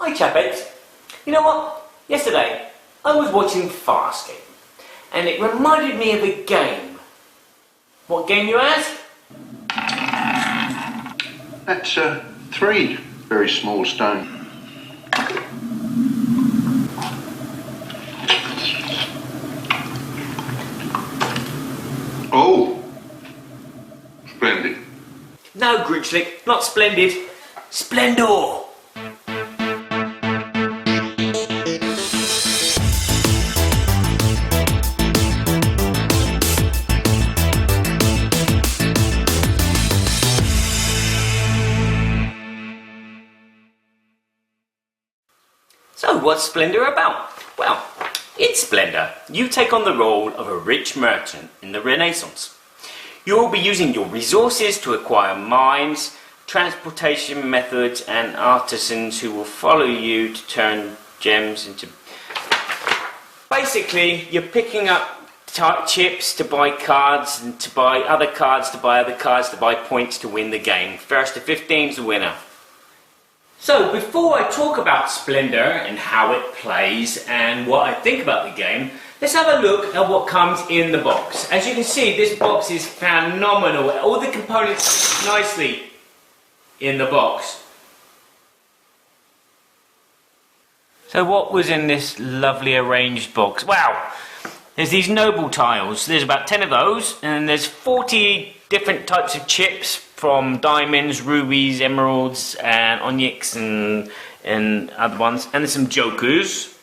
Hi Chapheads. You know what? Yesterday I was watching Farscape and it reminded me of a game. What game, you ask? That's 3 very small stones. Oh, splendid. No, Grinchlick, not splendid. Splendor. So what's Splendor about? Well, in Splendor, you take on the role of a rich merchant in the Renaissance. You will be using your resources to acquire mines, transportation methods and artisans who will follow you to turn gems into... Basically, you're picking up chips to buy cards and to buy other cards, to buy other cards, to buy points to win the game. First to 15's the winner. So, before I talk about Splendor and how it plays and what I think about the game, let's have a look at what comes in the box. As you can see, this box is phenomenal. All the components fit nicely in the box. So what was in this lovely arranged box? Wow! There's these noble tiles. There's about 10 of those, and there's 40 different types of chips, from diamonds, rubies, emeralds, and onyx, and other ones. And there's some jokers.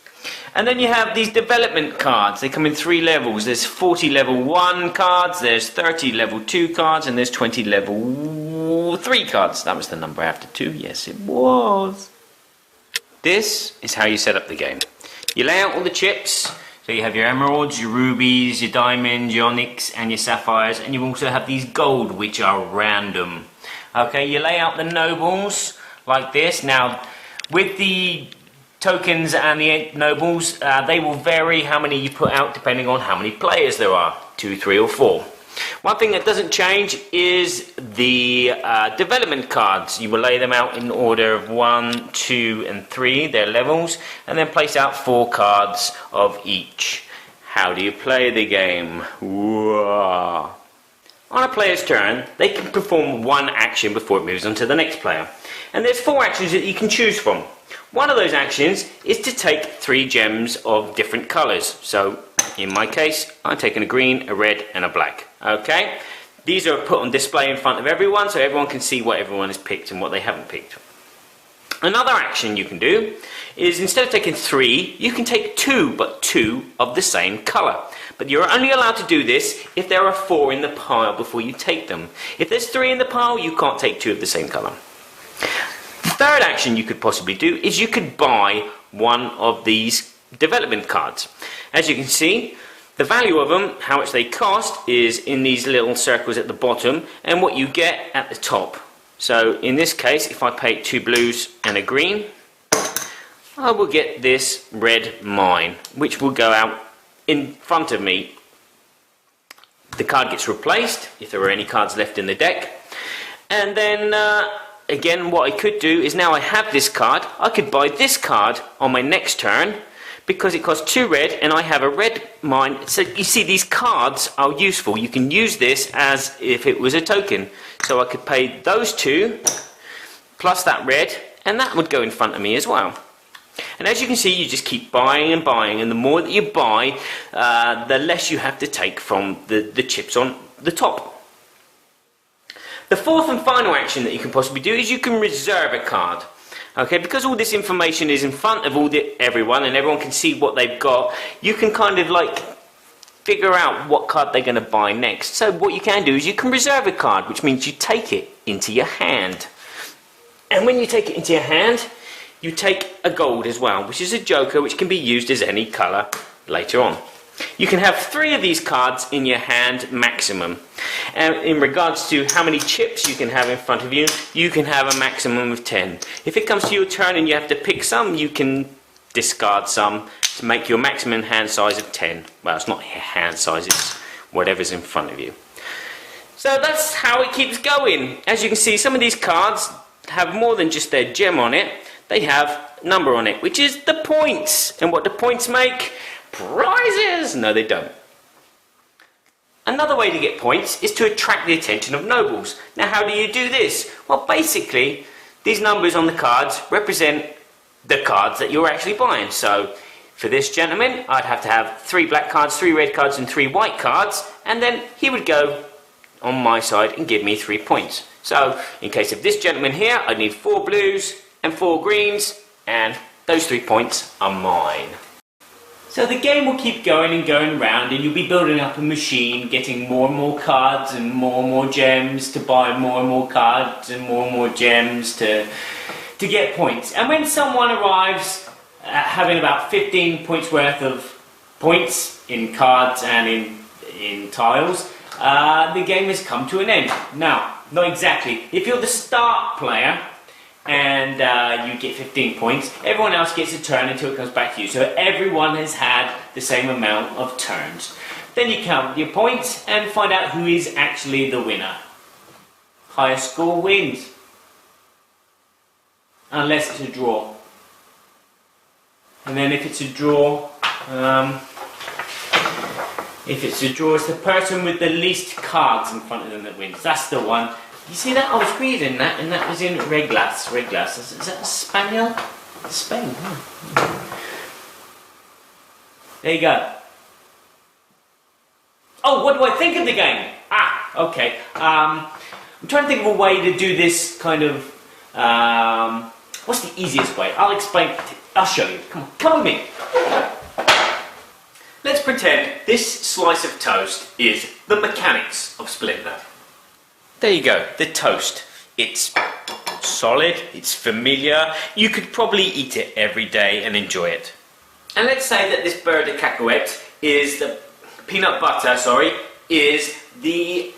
And then you have these development cards. They come in 3 levels. There's 40 level 1 cards, there's 30 level 2 cards, and there's 20 level 3 cards. That was the number after 2. Yes, it was. This is how you set up the game. You lay out all the chips. So you have your emeralds, your rubies, your diamonds, your onyx and your sapphires, and you also have these gold which are random. Okay, you lay out the nobles like this. Now with the tokens and the nobles, they will vary how many you put out depending on how many players there are, 2, 3 or 4. One thing that doesn't change is the development cards. You will lay them out in order of 1, 2 and 3, their levels, and then place out 4 cards of each. How do you play the game? Whoa. On a player's turn, they can perform one action before it moves on to the next player. And there's 4 actions that you can choose from. One of those actions is to take 3 gems of different colours. So, in my case, I'm taking a green, a red and a black. Okay? These are put on display in front of everyone so everyone can see what everyone has picked and what they haven't picked. Another action you can do is, instead of taking 3, you can take 2, but 2 of the same colour. But you're only allowed to do this if there are 4 in the pile before you take them. If there's 3 in the pile, you can't take 2 of the same colour. The third action you could possibly do is you could buy one of these development cards. As you can see, the value of them, how much they cost, is in these little circles at the bottom and what you get at the top. So in this case, if I pay 2 blues and a green, I will get this red mine, which will go out in front of me. The card gets replaced if there are any cards left in the deck, and then again, what I could do is, now I have this card, I could buy this card on my next turn because it costs 2 red and I have a red mine. So you see, these cards are useful. You can use this as if it was a token. So I could pay those 2 plus that red, and that would go in front of me as well. And as you can see, you just keep buying and buying, and the more that you buy, the less you have to take from the chips on the top. The fourth and final action that you can possibly do is you can reserve a card. Okay, because all this information is in front of everyone and everyone can see what they've got, you can kind of like figure out what card they're going to buy next. So what you can do is you can reserve a card, which means you take it into your hand. And when you take it into your hand, you take a gold as well, which is a joker which can be used as any colour later on. You can have 3 of these cards in your hand maximum. And in regards to how many chips you can have in front of you, you can have a maximum of 10. If it comes to your turn and you have to pick some, you can discard some to make your maximum hand size of 10. Well, it's not hand size, it's whatever's in front of you. So that's how it keeps going. As you can see, some of these cards have more than just their gem on it. They have number on it, which is the points. And what do points make? Prizes! No, they don't. Another way to get points is to attract the attention of nobles. Now, how do you do this? Well, basically, these numbers on the cards represent the cards that you're actually buying. So, for this gentleman, I'd have to have 3 black cards, 3 red cards, and 3 white cards, and then he would go on my side and give me 3 points. So, in case of this gentleman here, I'd need 4 blues and 4 greens, and those 3 points are mine. So the game will keep going and going round, and you'll be building up a machine, getting more and more cards and more gems to buy more and more cards and more gems to get points. And when someone arrives having about 15 points worth of points in cards and in tiles, the game has come to an end. Now, not exactly. If you're the start player and you get 15 points, everyone else gets a turn until it comes back to you. So everyone has had the same amount of turns. Then you count your points and find out who is actually the winner. Highest score wins. Unless it's a draw. And then if it's a draw, it's the person with the least cards in front of them that wins. That's the one. You see that? I was reading that, and that was in Reglas. Is that Spaniel? Spain. There you go. Oh, what do I think of the game? Okay. I'm trying to think of a way to do this kind of. What's the easiest way? I'll explain. I'll show you. Come with me. Let's pretend this slice of toast is the mechanics of Splendor. There you go, the toast. It's solid, it's familiar, you could probably eat it every day and enjoy it. And let's say that this beurre de cacahuète is the peanut butter, is the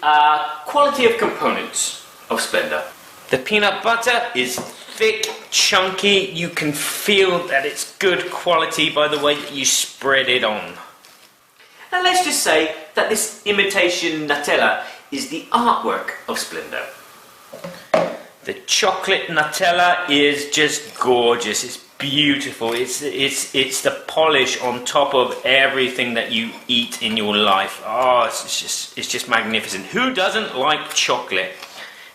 quality of components of Splendor. The peanut butter is thick, chunky, you can feel that it's good quality by the way that you spread it on. And let's just say that this imitation Nutella is the artwork of Splendor. The chocolate Nutella is just gorgeous. It's beautiful. It's the polish on top of everything that you eat in your life. Oh, it's just magnificent. Who doesn't like chocolate?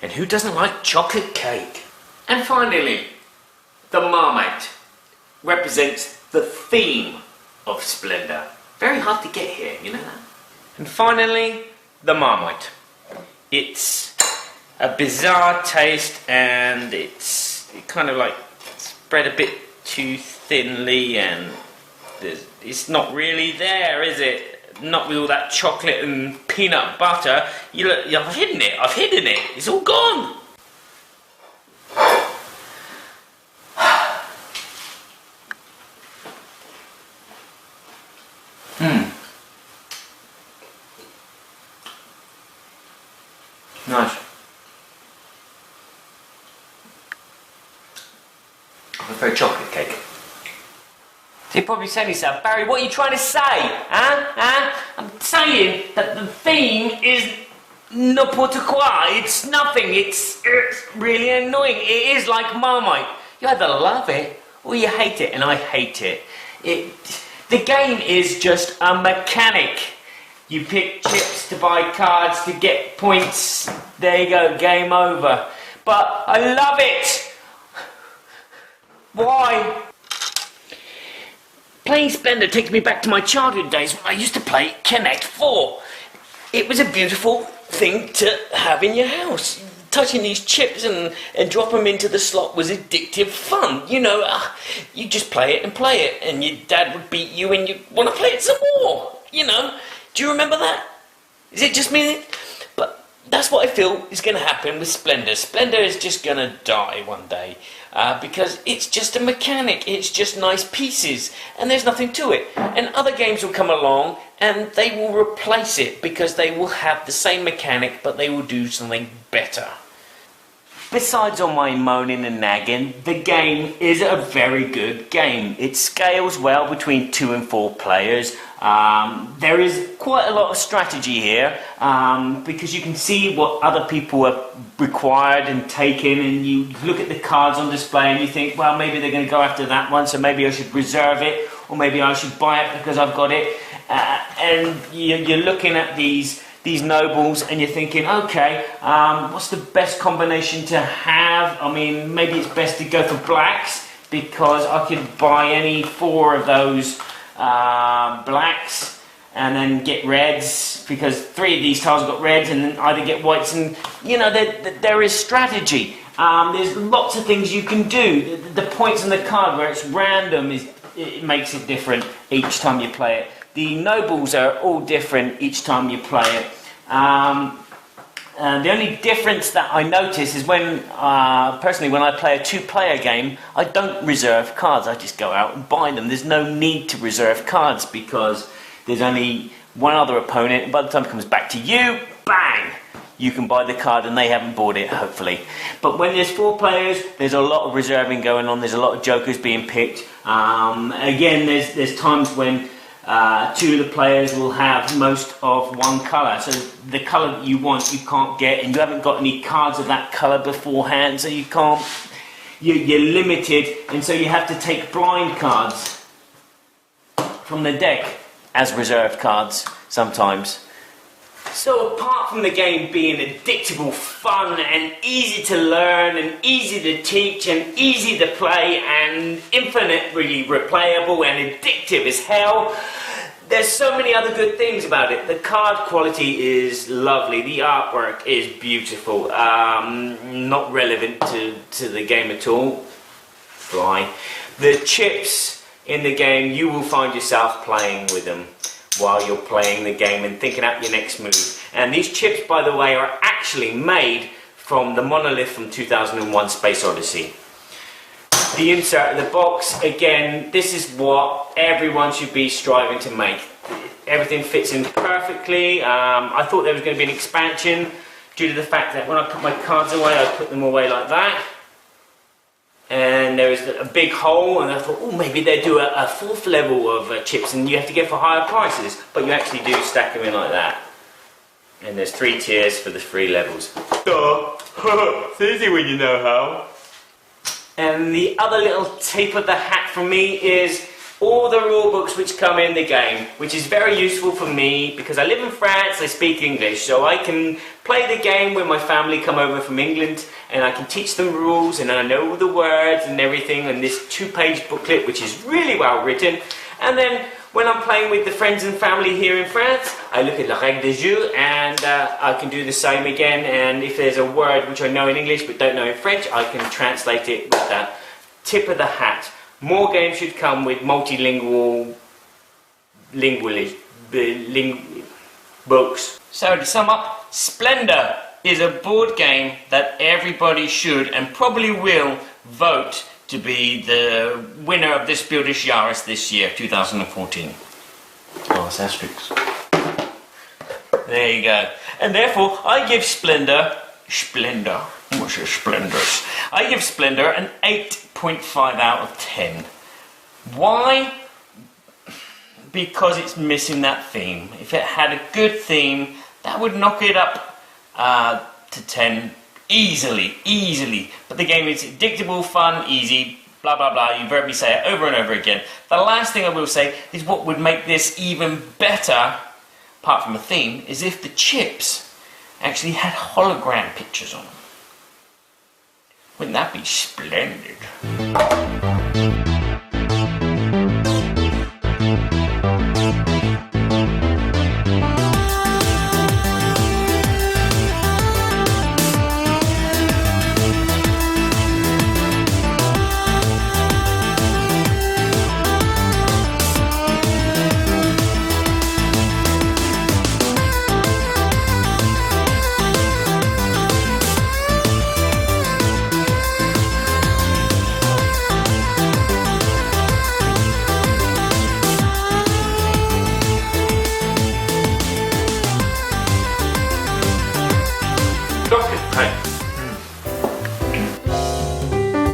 And who doesn't like chocolate cake? And finally, the Marmite represents the theme of Splendor. Very hard to get here, you know that? And finally, the Marmite. It's a bizarre taste, and it's kind of like spread a bit too thinly, and it's not really there, is it? Not with all that chocolate and peanut butter. I've hidden it. It's all gone. Nice. I prefer chocolate cake. So you're probably saying to yourself, Barry, what are you trying to say? I'm saying that the theme is n'importe quoi. It's nothing. It's really annoying. It is like Marmite. You either love it or you hate it, and I hate it. The game is just a mechanic. You pick chips to buy cards to get points. There you go, game over. But I love it. Why? Playing Splendor takes me back to my childhood days when I used to play Connect 4. It was a beautiful thing to have in your house. Touching these chips and drop them into the slot was addictive fun. You know, you just play it, and your dad would beat you and you'd want to play it some more, you know. Do you remember that? Is it just me? But that's what I feel is going to happen with Splendor. Splendor is just going to die one day because it's just a mechanic. It's just nice pieces and there's nothing to it. And other games will come along and they will replace it because they will have the same mechanic but they will do something better. besides all my moaning and nagging, the game is a very good game. It scales well between 2 and 4 players. There is quite a lot of strategy here because you can see what other people have required and taken, and you look at the cards on display and you think, well, maybe they're going to go after that one, so maybe I should reserve it, or maybe I should buy it because I've got it. And you're looking at these nobles and you're thinking, okay, what's the best combination to have? I mean, maybe it's best to go for blacks because I could buy any 4 of those blacks and then get reds because 3 of these tiles have got reds, and then either get whites. And there is strategy. There's lots of things you can do. The points on the card where it's random it makes it different each time you play it. The nobles are all different each time you play it. The only difference that I notice is personally when I play a 2-player game, I don't reserve cards. I just go out and buy them. There's no need to reserve cards because there's only one other opponent, and by the time it comes back to you, bang! You can buy the card and they haven't bought it, hopefully. But when there's 4 players, there's a lot of reserving going on. There's a lot of jokers being picked. Again, there's times when 2 of the players will have most of one colour. So the colour that you want, you can't get, and you haven't got any cards of that colour beforehand, so you can't. You're limited, and so you have to take blind cards from the deck as reserved cards sometimes. So apart from the game being addictable, fun and easy to learn and easy to teach and easy to play and infinitely replayable and addictive as hell, there's so many other good things about it. The card quality is lovely, the artwork is beautiful, not relevant to the game at all. Fly. The chips in the game, you will find yourself playing with them while you're playing the game and thinking out your next move. And these chips, by the way, are actually made from the monolith from 2001 Space Odyssey. The insert of the box, again, this is what everyone should be striving to make. Everything fits in perfectly. I thought there was going to be an expansion due to the fact that when I put my cards away, I put them away like that. And there is a big hole, and I thought, oh, maybe they do a 4th level of chips, and you have to get for higher prices, but you actually do stack them in like that. And there's 3 tiers for the 3 levels. Duh! It's easy when you know how. And the other little tip of the hat for me is all the rule books which come in the game, which is very useful for me because I live in France, I speak English, so I can play the game when my family come over from England, and I can teach them rules, and I know the words and everything, and this 2-page booklet which is really well written. And then when I'm playing with the friends and family here in France, I look at la règle de jeu, and I can do the same again, and if there's a word which I know in English but don't know in French, I can translate it with that tip of the hat. More games should come with multilingual books. So to sum up, Splendor is a board game that everybody should and probably will vote to be the winner of the Spiel des Jahres this year, 2014. Oh, it's asterisks. There you go. And therefore, I give Splendor, what's your splendors? I give Splendor an 8.5 out of 10. Why? Because it's missing that theme. If it had a good theme, that would knock it up to 10 easily. But the game is addictable, fun, easy, blah blah blah. You've heard me say it over and over again. The last thing I will say is what would make this even better, apart from the theme, is if the chips actually had hologram pictures on them. Wouldn't that be splendid?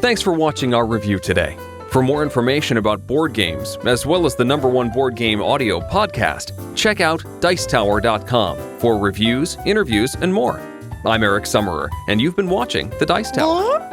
Thanks for watching our review today. For more information about board games, as well as the #1 board game audio podcast, check out Dicetower.com for reviews, interviews, and more. I'm Eric Summerer, and you've been watching The Dice Tower.